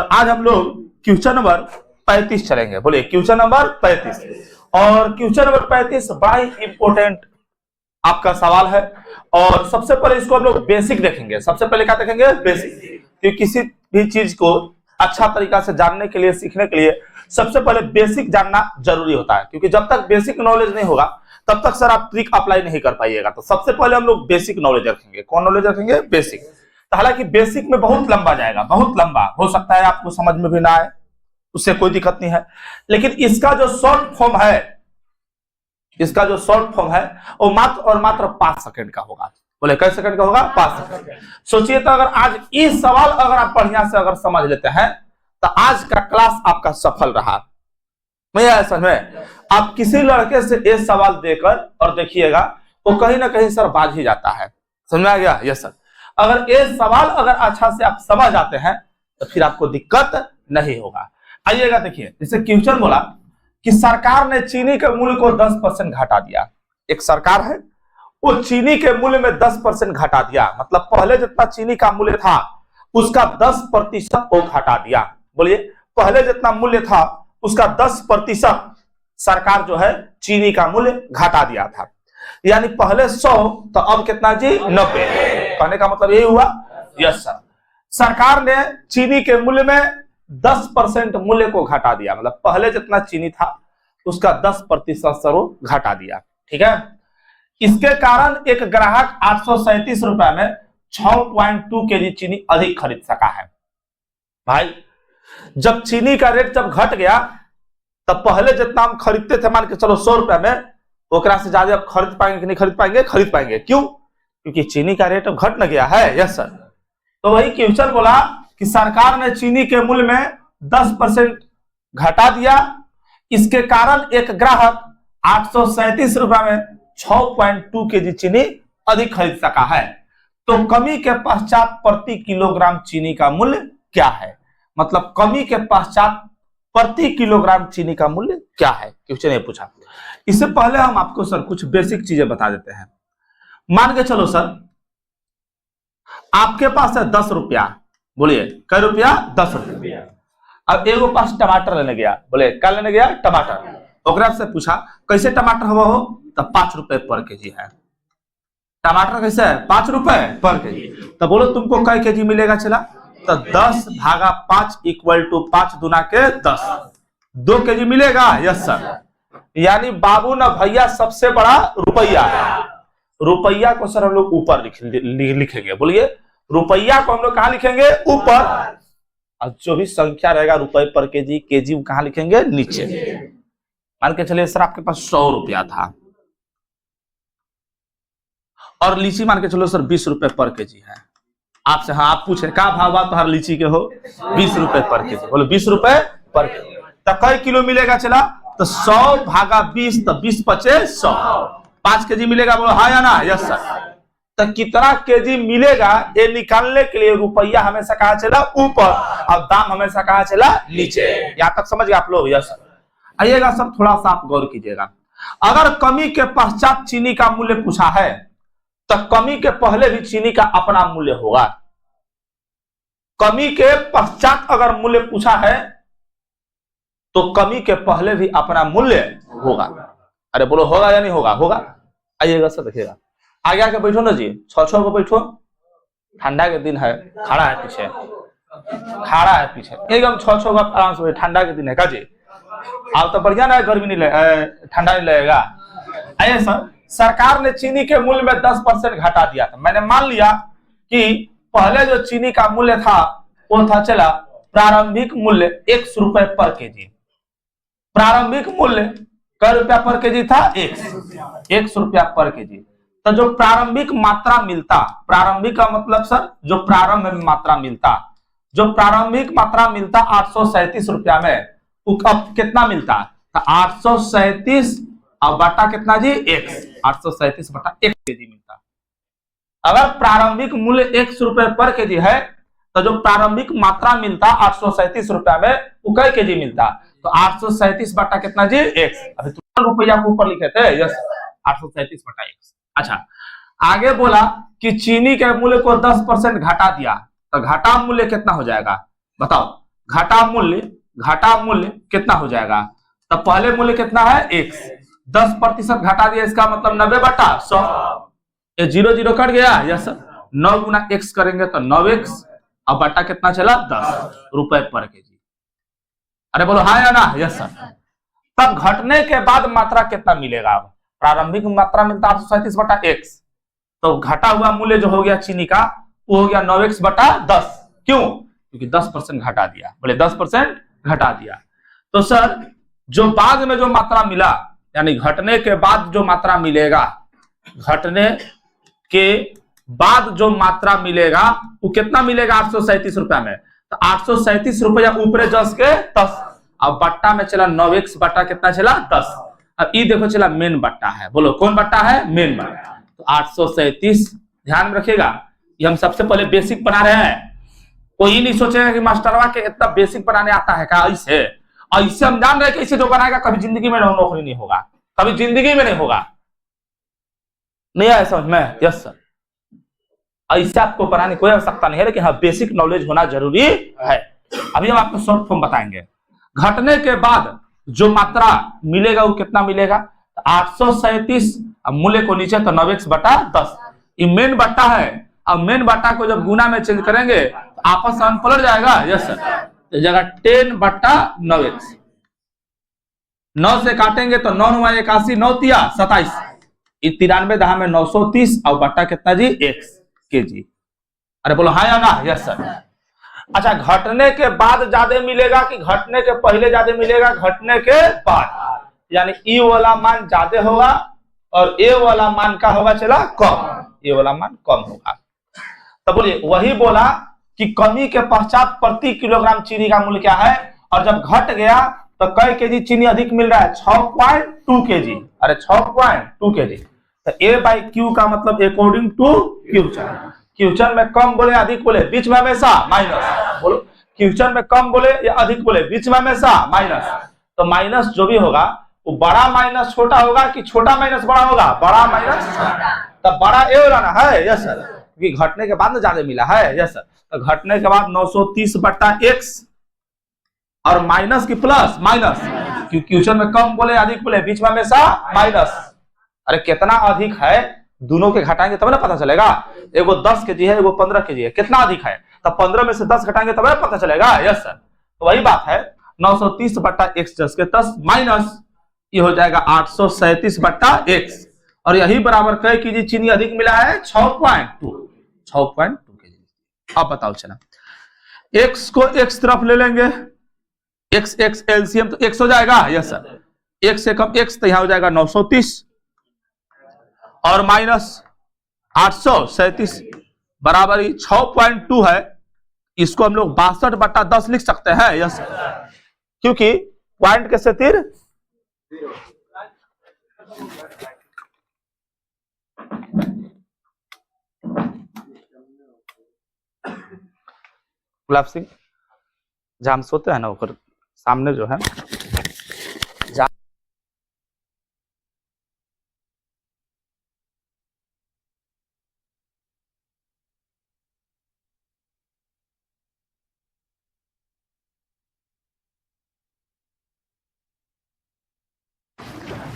आज हम लोग क्वेश्चन नंबर 35 चलेंगे। बोलिए क्वेश्चन नंबर 35। और क्वेश्चन नंबर 35 बड़ा ही इंपोर्टेंट आपका सवाल है। और सबसे पहले इसको हम लोग बेसिक देखेंगे। सबसे पहले क्या देखेंगे? बेसिक। कि किसी भी चीज को अच्छा तरीका से जानने के लिए, सीखने के लिए सबसे पहले बेसिक जानना जरूरी होता है, क्योंकि जब तक बेसिक नॉलेज नहीं होगा तब तक सर आप ट्रिक अप्लाई नहीं कर पाइएगा। तो सबसे पहले हम लोग बेसिक नॉलेज रखेंगे। कौन नॉलेज रखेंगे? बेसिक। तो हालांकि बेसिक में बहुत लंबा जाएगा, बहुत लंबा हो सकता है, आपको समझ में भी ना आए, उससे कोई दिक्कत नहीं है। लेकिन इसका जो शॉर्ट फॉर्म है, इसका जो शॉर्ट फॉर्म है वो मात्र और मात्र 5 सेकंड का होगा। बोले कैसे सेकंड का होगा? 5 सेकंड। सोचिए तो अगर आज इस सवाल अगर आप बढ़िया से अगर समझ लेते हैं तो आज का क्लास आपका सफल रहा। मैं समझ में आप किसी लड़के से ये सवाल देकर और देखिएगा वो कहीं ना कहीं सर बाज ही जाता है। समझ में आ गया? Yes sir. अगर ये सवाल अगर अच्छा से आप समझ आते हैं तो फिर आपको दिक्कत नहीं होगा। आइएगा देखिए, जैसे क्वेश्चन बोला कि सरकार ने चीनी के मूल्य को 10% घटा दिया। एक सरकार है, वो चीनी के मूल्य में 10% घटा दिया, मतलब पहले जितना चीनी का मूल्य था उसका 10% वो घटा दिया। बोलिए पहले जितना मूल्य था उसका 10% सरकार जो है चीनी का मूल्य घटा दिया था। यानी पहले 100 तो अब कितना जी? 90। कहने का मतलब यही हुआ? Yes sir. सरकार ने चीनी के मूल्य में 10% मूल्य को घटा दिया, मतलब पहले जितना चीनी था उसका 10% सर वो घटा दिया। ठीक है। इसके कारण एक ग्राहक 837 रुपए में 6.2 केजी चीनी अधिक खरीद सका है। भाई जब चीनी का रेट जब घट गया तब पहले जितना हम खरीदते थे, मान के चलो 100 रुपए में, ओकरा से ज्यादा आप खरीद पाएंगे कि नहीं खरीद पाएंगे? खरीद पाएंगे। क्यों? क्योंकि चीनी का रेट अब घट न गया है। Yes sir. तो वही क्वेश्चन बोला कि सरकार ने चीनी के मूल्य में 10% घटा दिया, इसके कारण एक ग्राहक 837 रुपए में 6.2 केजी चीनी अधिक खरीद सका है। तो कमी के पश्चात प्रति किलोग्राम चीनी का मूल्य क्या है? मतलब कमी के पश्चात प्रति किलोग्राम चीनी का मूल्य क्या है? क्वेश्चन ये पूछा। इससे पहले हम आपको सर कुछ बेसिक चीजें बता देते हैं। मान के चलो सर आपके पास है 10 रुपया। बोलिए कै रुपया? 10 रुपया। अब एगो पास टमाटर लेने गया। बोले क्या लेने गया? टमाटर। ओकरा से पूछा कैसे टमाटर हो? तो 5 रुपए पर केजी है। टमाटर कैसे है? 5 रुपए पर केजी। तो बोलो तुमको कै केजी मिलेगा? चला तो 10/5 = 5 दूना के 10, 2 केजी मिलेगा। Yes sir. यानी बाबू ना भैया सबसे बड़ा रुपया है। रुपया को सर हम लोग ऊपर लिखेंगे। बोलिए रुपया को हम लोग कहां लिखेंगे? ऊपर। और जो भी संख्या रहेगा रुपए पर केजी, केजी कहां लिखेंगे? नीचे। मान के चलिए सर आपके पास 100 रुपया था और लीची मान के चलो सर 20 रुपए पर केजी है। आपसे हाँ आप पूछे क्या भाव बात तुम्हारे लीची के हो? 20 रुपए पर केजी। बोलो 20 रुपए पर केजी। तो कै किलो मिलेगा? चला तो 100/20 तो 20 × 100, 5 केजी मिलेगा। बोलो हाँ या ना? Yes sir. तो कितना केजी मिलेगा ये निकालने के लिए रुपया हमेशा कहा चला? ऊपर, और दाम हमेशा कहा चला? नीचे। यहां तक समझ गए आप लोग? Yes sir. आइएगा सर थोड़ा सा आप गौर कीजिएगा। अगर कमी के पश्चात चीनी का मूल्य पूछा है तो कमी के पहले भी चीनी का अपना मूल्य होगा। कमी के पश्चात अगर मूल्य पूछा है तो कमी के पहले भी अपना मूल्य होगा। अरे बोलो होगा या नहीं होगा? होगा। आइएगा सर देखिएगा। आगे आके बैठो ना जी, 6 को बैठो। ठंडा के दिन है, खड़ा है पीछे, खड़ा है पीछे एकदम 6 को आराम से। ठंडा के दिन है का जी? आप तो बढ़िया ना, गर्मी नहीं ठंडा नहीं लगेगा। आइए सर, सरकार ने चीनी के मूल्य में 10% घटा दिया था। मैंने मान लिया कि पहले जो चीनी का मूल्य था वो था चला प्रारंभिक मूल्य 100 रुपए पर केजी। प्रारंभिक मूल्य कै रुपया पर केजी था? 100 रुपया पर केजी। तो जो प्रारंभिक मात्रा मिलता, प्रारंभिक का मतलब सर जो प्रारंभ में मात्रा मिलता, जो प्रारंभिक मात्रा मिलता 837 रुपया में, अब कितना मिलता? तो 837 और बटा कितना जी? 1। 837 बटा 1 केजी मिलता। अगर प्रारंभिक मूल्य 100 रुपए पर केजी है तो जो प्रारंभिक मात्रा मिलता 837 रुपया में वो कै केजी मिलता? तो 837 बटा कितना जी? 1। अभी तो रुपया को ऊपर लिखे थे। यस 837 बटा 1। अच्छा आगे बोला कि चीनी के मूल्य को 10% घटा दिया, तो घटा मूल्य कितना हो जाएगा? बताओ। घटा मूल्य कितना हो जाएगा? तो पहले मूल्य कितना है? x। 10% घटा दिया, इसका मतलब 90/100। ये 0 0 कट गया। यस, 9 गुना x करेंगे तो 9x और बटा कितना चला? 10 रुपए पर केजी। अरे बोलो हाँ या ना? Yes sir. तब घटने के बाद मात्रा कितना मिलेगा? अब प्रारंभिक मात्रा मिलता 837/x, तो घटा हुआ मूल्य जो हो गया चीनी का वो हो गया 9x/10। क्यों? क्योंकि 10% घटा दिया। बोले 10% घटा दिया। तो सर जो बाद में जो मात्रा मिला, यानी घटने के बाद जो मात्रा मिलेगा, घटने के बाद जो मात्रा मिलेगा वो कितना मिलेगा? 837 रुपया में। तो 837 रुपया ऊपरे जस के 10, अब बट्टा में चला 9x बट्टा कितना चला? 10। अब ये देखो चला मेन बट्टा है। बोलो कौन बट्टा है? मेन बट्टा। तो 837 ध्यान रखिएगा, ये हम सबसे पहले बेसिक बना रहे हैं। कोई नहीं सोचेगा कि मास्टरवा के इतना बेसिक बनाने आता है क्या? ऐसे हम जान रहे हैं कि इसे जो बनाएगा कभी जिंदगी में नौकरी नहीं होगा, कभी जिंदगी में नहीं होगा। नहीं आया समझ में? Yes sir. ऐसे आपको बनाने की कोई आवश्यकता नहीं है, लेकिन हाँ बेसिक नॉलेज होना जरूरी है। अभी हम आपको शॉर्ट फॉर्म बताएंगे। घटने के बाद जो मात्रा मिलेगा वो कितना मिलेगा? 837, मूल्य को नीचे तो 9x/10। ये मेन बट्टा है। अब मेन बट्टा को जब गुना में चेंज करेंगे तो आपस में पलट जाएगा। Yes sir. इस जगह 10/9x, 9 से काटेंगे तो 9 9 81, 9 तिया 27, 93 दहा में 930 और बट्टा कितना जी? x KG. अरे बोलो हाँ या ना? Yes sir. अच्छा, घटने के बाद ज्यादा मिलेगा कि घटने के पहले ज्यादा मिलेगा? घटने के बाद, यानी ई वाला मान ज्यादा होगा और ए वाला मान का होगा चला कम। ए वाला मान कम होगा। तो बोलिए वही बोला कि कमी के पश्चात प्रति किलोग्राम चीनी का मूल्य क्या है, और जब घट गया तो कई केजी चीनी अधिक मिल रहा है? 6.2 केजी। अरे 6.2 केजी। तो A/Q का मतलब अकॉर्डिंग टू क्वेश्चन। क्वेश्चन में कम बोले अधिक बोले बीच में हमेशा माइनस। बोलो क्वेश्चन में कम बोले या अधिक बोले बीच में हमेशा माइनस। तो माइनस जो भी होगा वो बड़ा माइनस छोटा होगा कि छोटा माइनस बड़ा होगा? बड़ा माइनस छोटा। तब बड़ा ए वाला ना है? Yes sir. क्योंकि घटने के बाद ज्यादा मिला है। Yes sir. तो घटने के बाद 930/x और माइनस की प्लस माइनस, क्योंकि क्वेश्चन में कम बोले अधिक बोले बीच में हमेशा माइनस। अरे कितना अधिक है दोनों के घटाएंगे तब ना पता चलेगा। एगो 10 केजी है, एगो 15 केजी है, कितना अधिक है? तब 15 में से 10 घटाएंगे तब ना पता चलेगा। Yes sir. तो वही बात है, 930/x जस के 10 माइनस ये हो जाएगा 837/x, और यही बराबर कई केजी चीनी अधिक मिला है? 6.2 केजी। अब बताओ चला, x को x तरफ ले लेंगे, x एलसीएम तो x हो जाएगा। Yes sir. x से कम x तो यहां हो जाएगा 930 और माइनस 837 बराबर 6.2 है। इसको हम लोग 62/10 लिख सकते हैं। यस, क्योंकि पॉइंट के से तीर गुलाब सिंह जहां हम सोते हैं ना ऊपर सामने जो है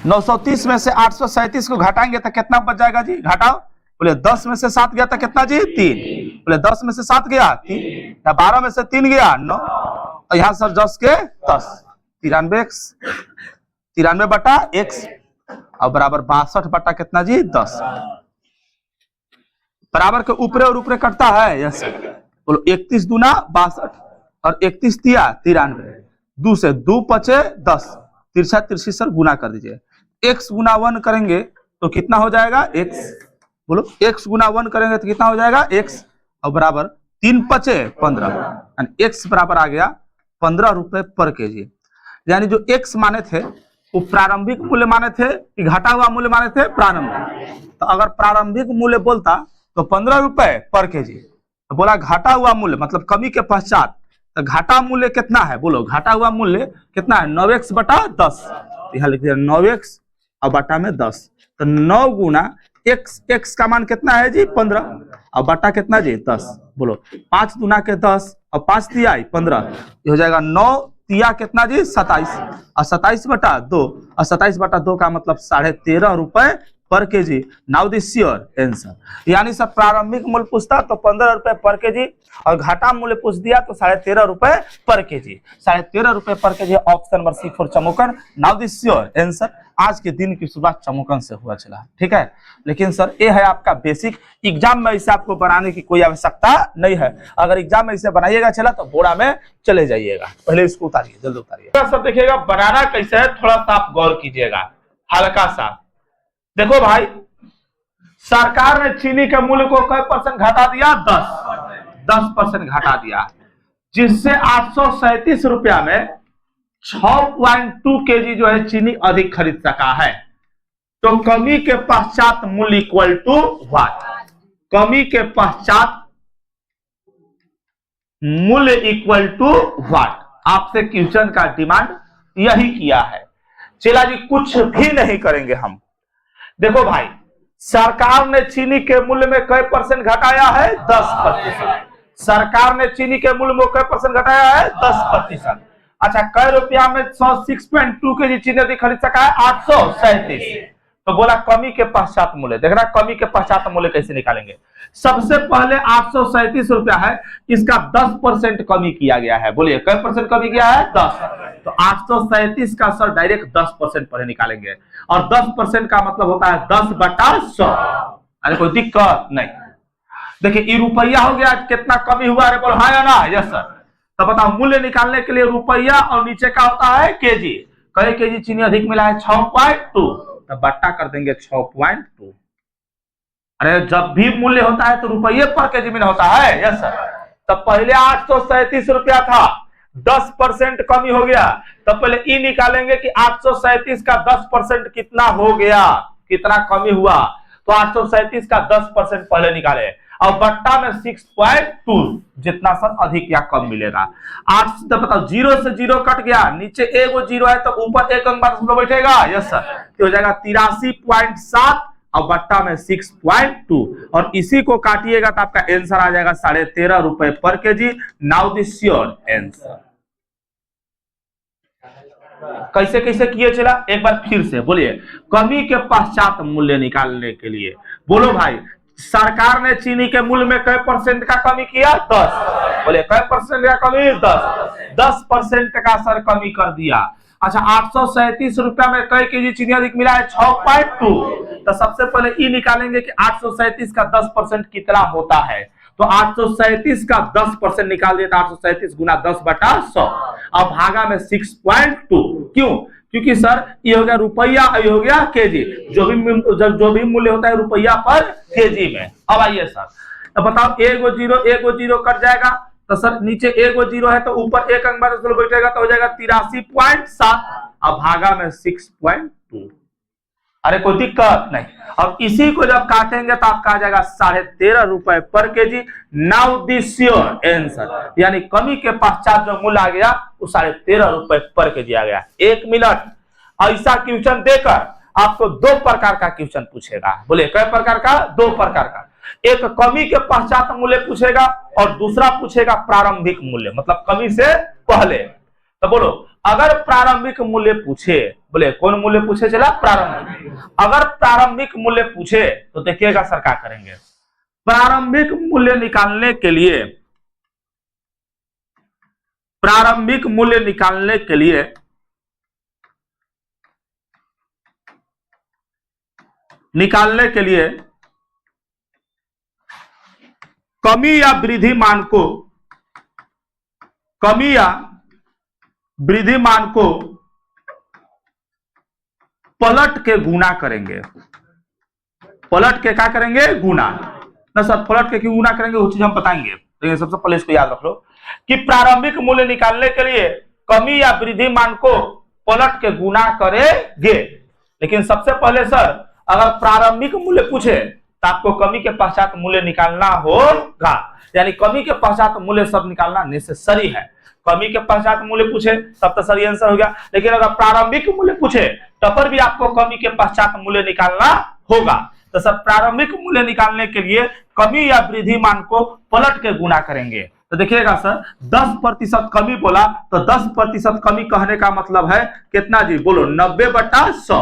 930 में से 837 को घटाएंगे तो कितना बच जाएगा जी? घटाओ। बोले 10 में से 7 गया तो कितना जी? 3। बोले 10 में से 7 गया 3, 12 में से 3 गया 9, और यहाँ सर 10 के 10, 93/x और बराबर 62 कितना जी? 10। बराबर के ऊपरे और ऊपरे कटता है। यस। बोलो 31 दूना 62 और 31 तिया 93, 2 से 2 पचे 10, तिरछा तिरछी सर गुना कर दीजिए। x गुना 1 करेंगे तो कितना हो जाएगा? x। बोलो x गुना 1 करेंगे तो कितना हो जाएगा? x और बराबर 3 पचे 15, x बराबर आ गया 15 रुपए पर केजी। यानी जो x माने थे वो प्रारंभिक मूल्य माने थे कि घटा हुआ मूल्य माने थे? प्रारंभिक। तो अगर प्रारंभिक मूल्य बोलता तो 15 रुपए पर केजी। तो बोला घटा हुआ मूल्य मतलब कमी के पश्चात, तो घाटा मूल्य कितना है? बोलो घाटा हुआ मूल्य कितना है? 9x/10। यहाँ लिख दिया 9x और बटा में 10, तो 9 गुना x का मान कितना है जी 15 और बटा कितना जी 10। बोलो 5 दूना के 10 और 5 तिया 15, ये हो जाएगा 9 तिया कितना जी 27 और 27 बटा 2 और 27 बटा 2 का मतलब 13.5 रुपए पर kg. Now the sure answer. यानी सर प्रारंभिक मूल्य पूछता तो 15 रुपए पर केजी और घाटा मूल्य पूछ दिया तो 13.5 रुपए पर केजी। 13.5 रुपए पर KG option number C for चमुकन। Now the sure answer. आज के दिन की शुरुआत चमुकन से हुआ चला, ठीक है। लेकिन सर ये है आपका बेसिक, एग्जाम में इसे आपको बनाने की कोई आवश्यकता नहीं है। अगर एग्जाम में इसे बनाइएगा चला तो बोरा में चले जाइएगा। पहले इसको उतारिए, जल्दी उतारिए। सब देखिएगा बनाना कैसे है, थोड़ा सा आप गौर कीजिएगा हल्का सा। देखो भाई, सरकार ने चीनी के मूल्य को कई % घटा दिया? 10% घटा दिया, जिससे 837 रुपया में 6.2 केजी जो है चीनी अधिक खरीद सका है। तो कमी के पश्चात मूल्य इक्वल टू व्हाट? कमी के पश्चात मूल्य इक्वल टू व्हाट? आपसे क्वेश्चन का डिमांड यही किया है। चला जी कुछ भी नहीं करेंगे हम। देखो भाई, सरकार ने चीनी के मूल्य में कई % घटाया है? 10%। सरकार ने चीनी के मूल्य में कई % घटाया है? 10%। अच्छा, कई रुपया में 6.2 केजी चीनी अधिक खरीद सका है? 837। तो बोला कमी के पश्चात मूल्य। देखना कमी के पश्चात मूल्य कैसे निकालेंगे। सबसे पहले 837 रुपया है, इसका 10% कमी किया गया है। बोलिए कई % कमी किया है? 10। तो 837 का सर डायरेक्ट 10% पहले निकालेंगे और 10% का मतलब होता है 10/100। अरे कोई दिक्कत नहीं। देखिए ये रुपया हो गया, कितना कमी हुआ? अरे बोल हाँ या ना? Yes sir. तो बताओ मूल्य निकालने के लिए रुपया और नीचे का होता है केजी। कई केजी चीनी अधिक मिला है? 6.2, तो बट्टा कर देंगे 6.2। अरे जब भी मूल्य होता है तो रुपये पर केजी में होता है। Yes sir. तब पहले 837 रुपया था, 10% कमी हो गया, तब पहले ई निकालेंगे कि 837 का 10% कितना हो गया, कितना कमी हुआ। तो 837 का 10% पहले निकाले और बट्टा में 6.2, जितना सर अधिक या कम मिलेगा। 8 तो बताओ 0 से 0 कट गया, नीचे एगो 0 है तो ऊपर एक अंक बैठेगा। Yes sir. तो हो जाएगा 83.7 और बट्टा में 6.2 और इसी को काटिएगा तो आपका आंसर आ जाएगा 13.5 रुपए पर kg. Now the sure answer. कैसे कैसे किए चला, एक बार फिर से बोलिए। कमी के पश्चात मूल्य निकालने के लिए बोलो भाई, सरकार ने चीनी के मूल्य में कई % का कमी किया? 10। बोले कई % का कमी? 10% का सर कमी कर दिया। अच्छा, 837 रुपया में कई केजी चीनी अधिक मिला है? 6.2। तो सबसे पहले ई निकालेंगे कि 837 का 10% कितना होता है। तो 837 का 10% निकाल दिया, 837 गुना 10/100 और भागा में 6.2। क्यों? क्योंकि सर ये हो गया रुपया, ये हो गया केजी। जो भी मूल्य होता है रुपया पर केजी में। अब आइए सर, तो बताओ एगो 0 कट जाएगा, तो सर नीचे एगो 0 है तो ऊपर एक अंक बैठेगा तो हो जाएगा 83.7 और भागा में 6.2। अरे कोई दिक्कत नहीं। अब इसी को जब काटेंगे तो आपका आ जाएगा 13.5 रुपए पर kg. Now the sure answer. यानी कमी के पश्चात जो मूल्य आ गया वो 13.5 रुपए पर केजी आ गया। 1 मिनट ऐसा क्वेश्चन देकर आपको 2 प्रकार का क्वेश्चन पूछेगा। बोले कई प्रकार का? 2 प्रकार का। एक कमी के पश्चात मूल्य पूछेगा और दूसरा पूछेगा प्रारंभिक मूल्य, मतलब कमी से पहले। तो बोलो अगर प्रारंभिक मूल्य पूछे, बोले कौन मूल्य पूछे? चला प्रारंभिक। अगर प्रारंभिक मूल्य पूछे तो देखिएगा सर क्या करेंगे। प्रारंभिक मूल्य निकालने के लिए, प्रारंभिक मूल्य निकालने के लिए कमी या वृद्धि मान को, कमी या वृद्धि मान को पलट के गुना करेंगे। पलट के क्या करेंगे? गुना। ना सर पलट के क्यों गुना करेंगे वो चीज हम बताएंगे, लेकिन सबसे पहले इसको याद रख लो कि प्रारंभिक मूल्य निकालने के लिए कमी या वृद्धि मान को पलट के गुना करेंगे। लेकिन सबसे पहले सर अगर प्रारंभिक मूल्य पूछे तो आपको कमी के पश्चात मूल्य निकालना होगा। यानी कमी के पश्चात मूल्य सब निकालना नेसेसरी है। कमी के पश्चात मूल्य पूछे तब तो सही आंसर हो गया, लेकिन अगर प्रारंभिक मूल्य पूछे तब पर भी आपको कमी के पश्चात मूल्य निकालना होगा। तो सर प्रारंभिक मूल्य निकालने के लिए कमी या वृद्धि मान को पलट के गुना करेंगे। तो देखिएगा सर 10% कमी बोला तो 10% कमी कहने का मतलब है कितना जी, बोलो 90/100।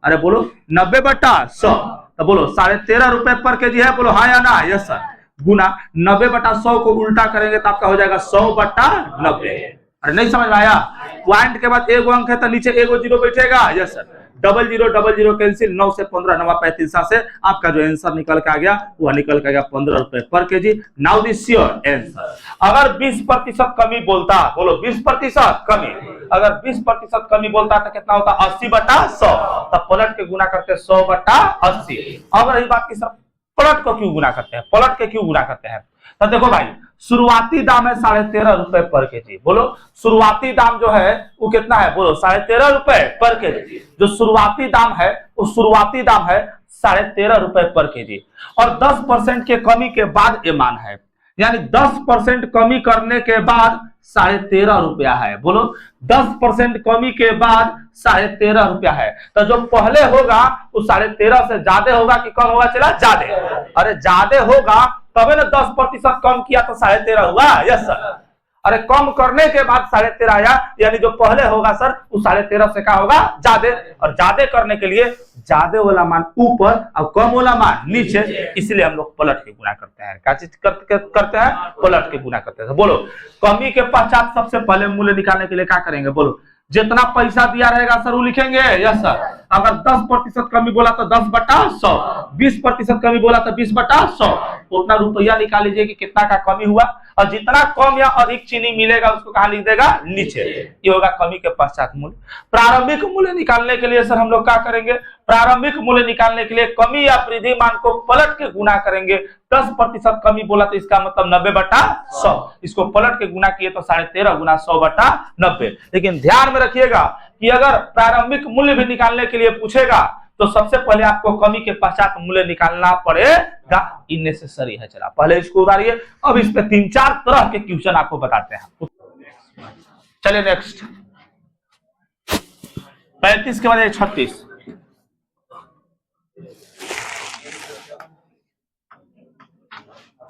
अरे बोलो 90/100। तो बोलो 13.5 रुपए पर केजी है, बोलो हाँ या ना, यस सर। गुना 90/100 को उल्टा करेंगे तो आपका हो जाएगा 100/90। अरे नहीं समझ में आया? पॉइंट के बाद एगो अंक है तो नीचे एगो जीरो बैठेगा, यस सर। 0000 कैंसिल, 9 से 15 9 35 से आपका जो आंसर निकल के आ गया वह निकल के आ गया 15 रुपए पर kg. Now this your answer. अगर 20% कमी बोलता, बोलो 20% कमी, अगर 20% कमी बोलता तो कितना होता, 80/100। तब पलट के गुना करते 100/80। अब रही बात की सर पलट को क्यों गुना करते हैं, पलट के क्यों गुना करते हैं? तो देखो भाई शुरुआती दाम है 13.5 रुपए पर केजी। बोलो शुरुआती दाम जो है वो कितना है, बोलो 13.5 रुपए पर केजी। जो शुरुआती दाम है वो शुरुआती दाम है 13.5 रुपए पर केजी। और 10% के कमी के बाद ये मान है, यानी 10% कमी करने के बाद 13.5 रुपया है। बोलो 10% कमी के बाद 13.5 रुपया है। तो जो पहले होगा वो 13.5 से ज्यादा होगा कि कम होगा, चला ज्यादा। अरे ज्यादा होगा तबे ना 10% कम किया तो 13.5 हुआ, यस सर। अरे कम करने के बाद 13.5 आया, यानी जो पहले होगा सर वो 13.5 से क्या होगा, ज्यादा। और ज्यादा करने के लिए ज्यादा वाला मान ऊपर और कम वाला मान नीचे, इसलिए हम लोग पलट के गुना करते हैं। क्या चीज करते हैं, पलट के गुना करते हैं। बोलो कमी के पश्चात सबसे पहले मूल्य निकालने के लिए क्या करेंगे, बोलो जितना पैसा दिया रहेगा सर वो लिखेंगे, यस सर। अगर 10% कमी बोला तो 10/100, 20% कमी बोला तो 20/100। उतना रुपया निकाल लीजिए कि कितना का कमी हुआ, और जितना कम या अधिक चीनी मिलेगा उसको कहाँ लिख देगा, नीचे। ये होगा कमी के पश्चात मूल्य। प्रारंभिक मूल्य निकालने के लिए सर हम लोग क्या करेंगे, प्रारंभिक मूल्य निकालने के लिए कमी या वृद्धि मान को पलट के गुना करेंगे। 10% कमी बोला तो इसका मतलब 90/100, इसको पलट के गुना किए तो 13.5 गुना 100/90। लेकिन ध्यान में रखिएगा कि अगर प्रारंभिक मूल्य भी निकालने के लिए पूछेगा तो सबसे पहले आपको कमी के पश्चात मूल्य निकालना पड़ेगा, इननेसेसरी है। चला पहले इसको उतारिए, अब इस पे 3-4 तरह के क्वेश्चन आपको बताते हैं। चलिए नेक्स्ट 35 के बाद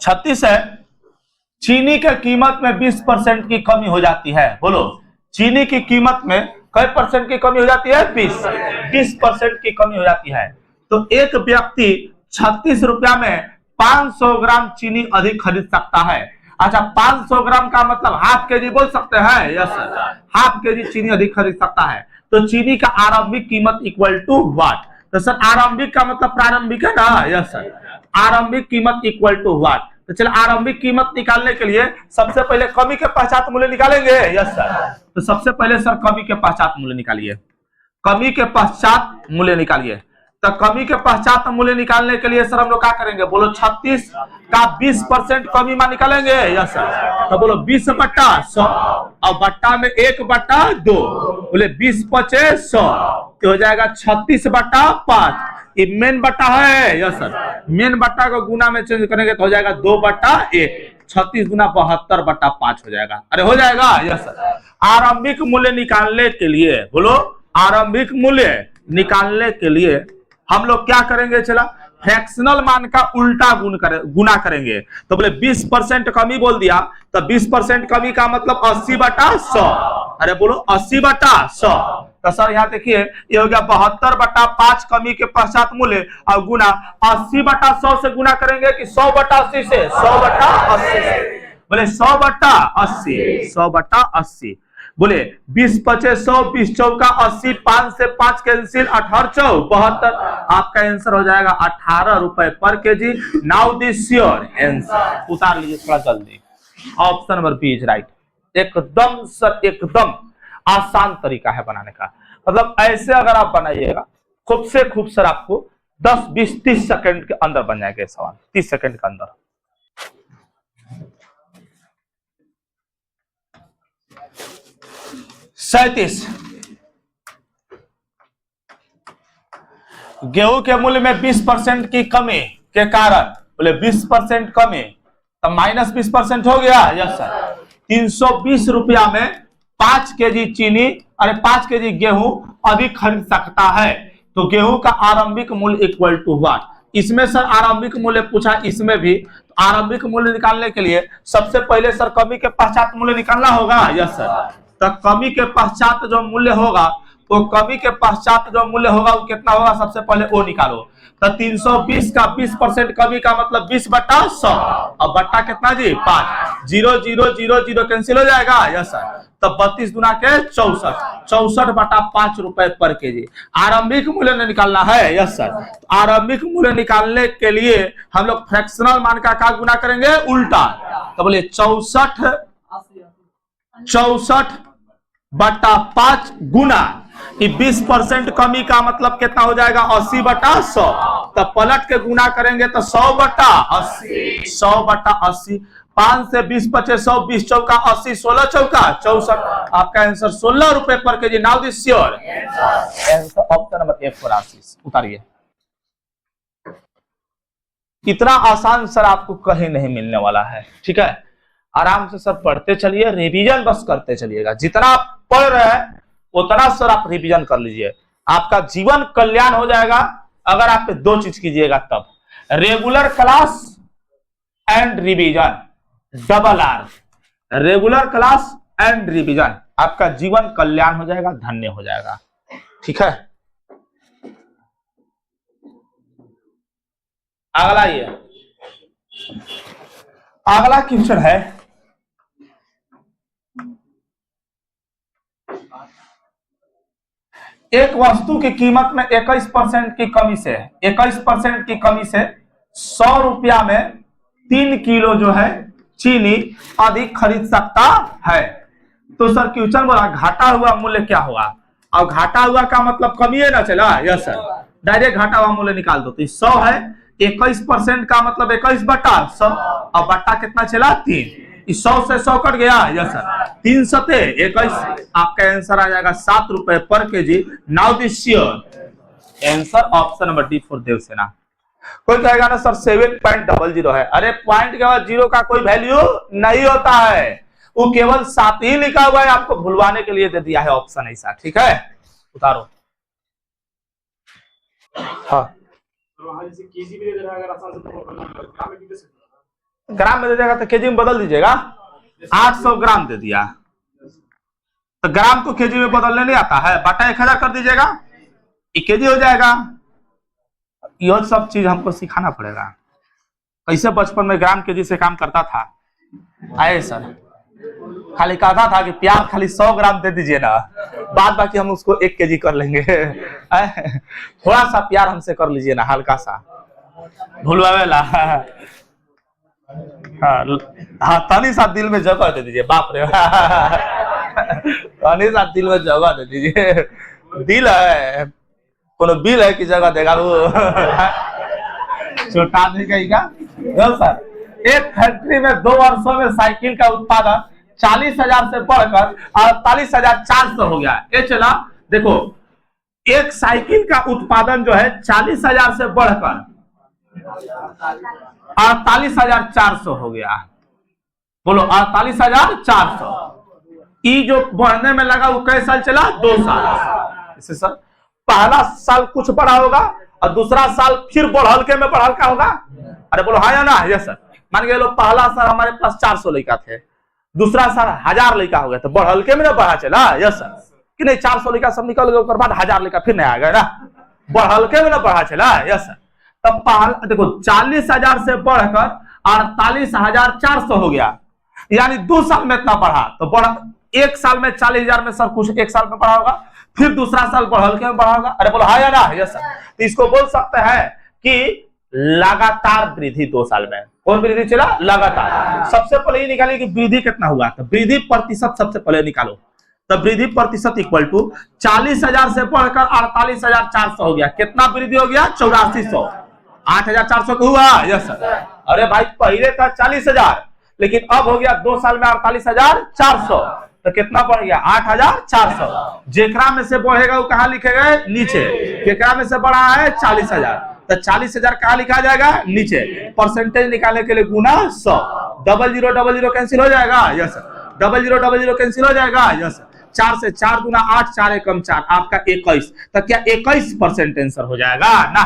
36। है चीनी के कीमत में 20% की कमी हो जाती है। बोलो चीनी की कीमत में कई परसेंट की कमी हो जाती है, 20% की कमी हो जाती है। तो एक व्यक्ति 36 रुपया में 500 ग्राम चीनी अधिक खरीद सकता है। अच्छा 500 ग्राम का मतलब हाफ केजी बोल सकते हैं, यस सर। हाफ केजी चीनी अधिक खरीद सकता है। तो चीनी का आरंभिक कीमत इक्वल टू व्हाट? तो सर आरंभिक का मतलब प्रारंभिक है ना, यस सर। आरंभिक कीमत इक्वल टू व्हाट? तो चलो आरंभिक कीमत निकालने के लिए सबसे पहले कमी के पश्चात मूल्य निकालेंगे, यस सर। तो सबसे पहले सर कमी के पश्चात मूल्य निकालिए, कमी के पश्चात मूल्य निकालिए। तो कमी के पश्चात मूल्य निकालने के लिए सर हम लोग क्या करेंगे, बोलो 36 का 20% कमी में निकालेंगे, यस सर। तो बोलो 20/100 और बट्टा में 1/2, बोले 20×5 100 हो जाएगा 36/5। ये मेन बट्टा है, यस सर। मेन बट्टा को गुना में चेंज करेंगे तो हो जाएगा 2/1। 36 गुना 72/5 हो जाएगा। अरे हो जाएगा, यस सर। आरंभिक मूल्य निकालने के लिए, बोलो आरंभिक मूल्य निकालने के लिए हम लोग क्या करेंगे, चला फ्रैक्शनल मान का उल्टा गुना करेंगे। तो बोले 20% कमी बोल दिया तो 20% कमी का मतलब 80/100। अरे बोलो 80/100। तो सर यहाँ देखिए ये हो गया 72/5 कमी के पश्चात मूल्य और गुना 80/100 से गुना करेंगे कि 100/80 से, 100/80 से। बोले 100/80, 100/80। बोले 20×5 100, 20×4 80, 5 से 5 कैंसिल, 18×4 72। आपका आंसर हो जाएगा 18 रुपए पर kg. Now this your answer. उतार लीजिए थोड़ा जल्दी। Option number B is right. एकदम सर एकदम आसान तरीका है बनाने का। मतलब ऐसे अगर आप बनाइएगा खूब से खूब सर आपको 10, 20, 30 सेकंड के अंदर बन जाएगा सवाल, 30 सेकंड के अंदर। गेहूं के मूल्य में 20% की कमी के कारण, बोले 20% कमी तो -20% हो गया, यस सर। 320 रुपया में 5 केजी चीनी अरे 5 केजी गेहूं अधिक खरीद सकता है। तो गेहूं का आरंभिक मूल्य इक्वल टू व्हाट? इसमें सर आरंभिक मूल्य पूछा, इसमें भी तो आरंभिक मूल्य निकालने के लिए सबसे पहले सर कमी के पश्चात मूल्य निकालना होगा। यस सर, तो कमी के पश्चात जो मूल्य होगा, वो कमी के पश्चात जो मूल्य होगा वो कितना होगा, सबसे पहले वो निकालो। तो 320 का 20% कमी का मतलब 20/100 और बट्टा कितना जी 5, 0 0 0 0 कैंसिल हो जाएगा। यस सर, तो 32 गुना के 64, 64/5 रुपए पर केजी आरंभिक मूल्य निकालना है। यस सर, तो आरंभिक मूल्य निकालने के लिए हम लोग फ्रैक्शनल मान का क्या गुना करेंगे, उल्टा। तो बोलिए 64/5 गुना 20% कमी का मतलब कितना हो जाएगा, 80/100। तो पलट के गुना करेंगे तो 100/80, 100/80। 5 से 20 बचे 100, 20 चौका 80, 16 चौका 64। आपका आंसर 16 रुपए पर kg. Now this your answer, option number 1 पर 80। उतारिए। इतना आसान सर आपको कहीं नहीं मिलने वाला है। ठीक है, आराम से सर पढ़ते चलिए, रिवीजन बस करते चलिएगा। जितना आप पढ़ रहे हैं उतना सर आप रिवीजन कर लीजिए, आपका जीवन कल्याण हो जाएगा अगर आप 2 चीज कीजिएगा तब। Regular class and revision, double R, regular class and revision, आपका जीवन कल्याण हो जाएगा, धन्य हो जाएगा। ठीक है, अगला ये अगला क्वेश्चन है, एक वस्तु की कीमत में 21% की कमी से 21% की कमी से 100 रुपया में 3 किलो जो है चीनी अधिक खरीद सकता है। तो सर क्वेश्चन बोला घाटा हुआ मूल्य क्या होगा। अब घाटा हुआ का मतलब कमी है ना, चला। यस सर, डायरेक्ट घाटा हुआ मूल्य निकाल दो। तो 100 है, 21% का मतलब 21/100 और बट्टा कितना चला 3। 100 से 100 कट गया। यस सर, 3 सते 21, आपका आंसर आ जाएगा 7 रुपए पर kg. Now this your answer, option number D for Devsena. कोई कहेगा ना सर 7.00 है। अरे पॉइंट के बाद 0 का कोई वैल्यू नहीं होता है, वो केवल 7 ही लिखा हुआ है, आपको भुलवाने के लिए दे दिया है ऑप्शन ऐसा। ठीक है, उतारो। हाँ, ग्राम में दे देगा तो केजी में बदल दीजिएगा। 800 ग्राम दे दिया तो ग्राम को केजी में बदलने नहीं आता है, बटा 1000 कर दीजिएगा, 1 केजी हो जाएगा। यह सब चीज हमको सिखाना पड़ेगा। कैसे बचपन में ग्राम केजी से काम करता था। आए सर, खाली कहता था कि प्याज खाली 100 ग्राम दे दीजिए ना, बाद बाकी हम उसको 1 केजी कर लेंगे। थोड़ा सा प्यार हमसे कर लीजिए ना, हल्का सा भूलवावेला। हाँ, तनी सा दिल में जगह दे दीजिए। बाप रे, तनी सा दिल में जगह दे दीजिए। दिल है कोनो बिल है कि जगह देगा वो। छोटा नहीं कहेगा। सर, एक फैक्ट्री में 2 वर्षों में साइकिल का उत्पादन 40,000 से बढ़कर 48,400 हो गया। ये चला देखो, एक साइकिल का उत्पादन जो है 40,000 से बढ़कर 48,400 हो गया। बोलो 48,400। ये जो बढ़ने में लगा वो कैसे साल चला, 2 साल। इसे सर पहला साल कुछ बढ़ा होगा और दूसरा साल फिर बढ़ल के में बढ़ल का होगा। अरे बोलो हाँ या ना। यस सर, मान के लो पहला साल हमारे पास 400 लड़का थे, दूसरा साल 1000 लड़का हो गया, तो बढ़ल के में ना बढ़ा चला। यस सर, कि नहीं 400 लड़का सब निकल गए, बाद 1000 लड़का फिर नहीं आ गया ना, बढ़ल के में ना बढ़ा चला। यस सर, तब पहला देखो 40,000 से बढ़कर 48,400 हो गया, यानी 2 साल में इतना बढ़ा। तो बढ़ा 1 साल में 40,000 में सर कुछ 1 साल में बढ़ा होगा, फिर दूसरा साल बढ़ल के में बढ़ा होगा। अरे बोलो हाँ या ना। यस सर, तो इसको बोल सकते हैं कि लगातार वृद्धि 2 साल में। कौन वृद्धि चला, लगातार। सबसे पहले ये निकालिए कि वृद्धि कितना हुआ, तो वृद्धि प्रतिशत सबसे पहले निकालो। तो वृद्धि प्रतिशत इक्वल टू 40,000 से बढ़कर 48,400 हो गया। कितना वृद्धि हो गया, 8400। 8,400 का हुआ। यस सर, अरे भाई पहले था 40,000, लेकिन अब हो गया 2 साल में 48,400, तो कितना बढ़ गया, 8,400। जेकरा में से बढ़ेगा वो कहाँ लिखेगा, नीचे। जेकरा में से बढ़ा है 40,000, तो 40,000 कहाँ लिखा जाएगा, नीचे। परसेंटेज निकालने के लिए गुना 100। 0000 कैंसिल हो जाएगा। यस सर, 0000 कैंसिल हो जाएगा। यस सर, 4 से 4 गुना 8, 4 एकम 4, आपका 21। तो क्या 21% आंसर हो जाएगा ना।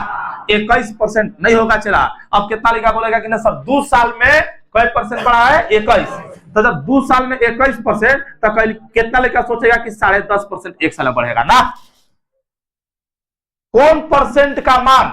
21% नहीं होगा। चला अब कितना लिखा बोलेगा कि ना सर 2 साल में कई परसेंट बढ़ा है 21। तो जब 2 साल में 21% तो कितना लेकर सोचेगा कि 10.5% एक साल में बढ़ेगा ना। कौन परसेंट का मान,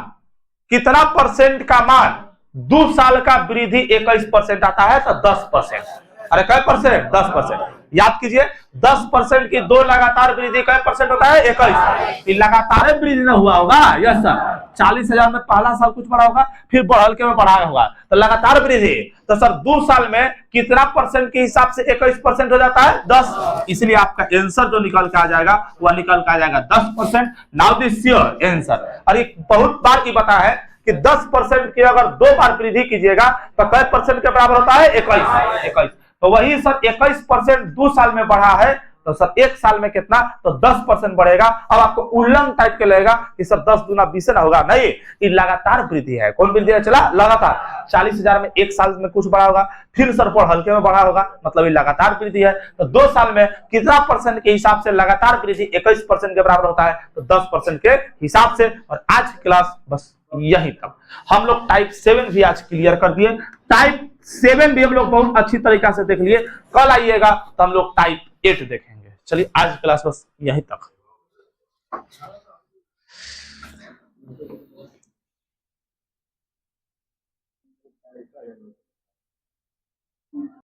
कितना परसेंट का मान 2 साल का वृद्धि 21% आता है तो 10%। अरे कै परसेंट? 10%। याद कीजिए 10% की दो लगातार वृद्धि कै परसेंट होता है? 21। लगातार वृद्धि ना हुआ होगा। यस सर 40,000 में पहला साल कुछ बढ़ा होगा, फिर बढ़ल के में बढ़ा होगा, तो लगातार वृद्धि। तो सर 2 साल में कितना परसेंट के हिसाब से 21% हो जाता है? 10। इसलिए आपका आंसर जो निकल के आ जाएगा वह निकल के आ जाएगा 10%। Now this your answer. और एक बहुत बार की बता है कि 10% की अगर 2 बार वृद्धि कीजिएगा तो कै परसेंट के बराबर होता है? 21। तो वही सर 21% 2 साल में बढ़ा है, तो सर 1 साल में कितना? तो 10% बढ़ेगा। अब आपको उल्लंघन टाइप के लगेगा कि सर 10 दूना 20 ना होगा, नहीं, ये लगातार वृद्धि है। कौन वृद्धि है? चला लगातार 40,000 में 1 साल में कुछ बढ़ा होगा, फिर सर पर हल्के में बढ़ा होगा, मतलब ये लगातार वृद्धि है। तो 2 साल में कितना परसेंट के हिसाब से लगातार वृद्धि 21% के बराबर होता है? तो 10% के हिसाब से। और आज की क्लास बस यही तक। हम लोग टाइप 7 भी आज क्लियर कर दिए। टाइप 7 भी हम लोग बहुत अच्छी तरीके से देख लिए। कल आइएगा तो हम लोग टाइप 8 देखेंगे। चलिए आज क्लास बस यहीं तक।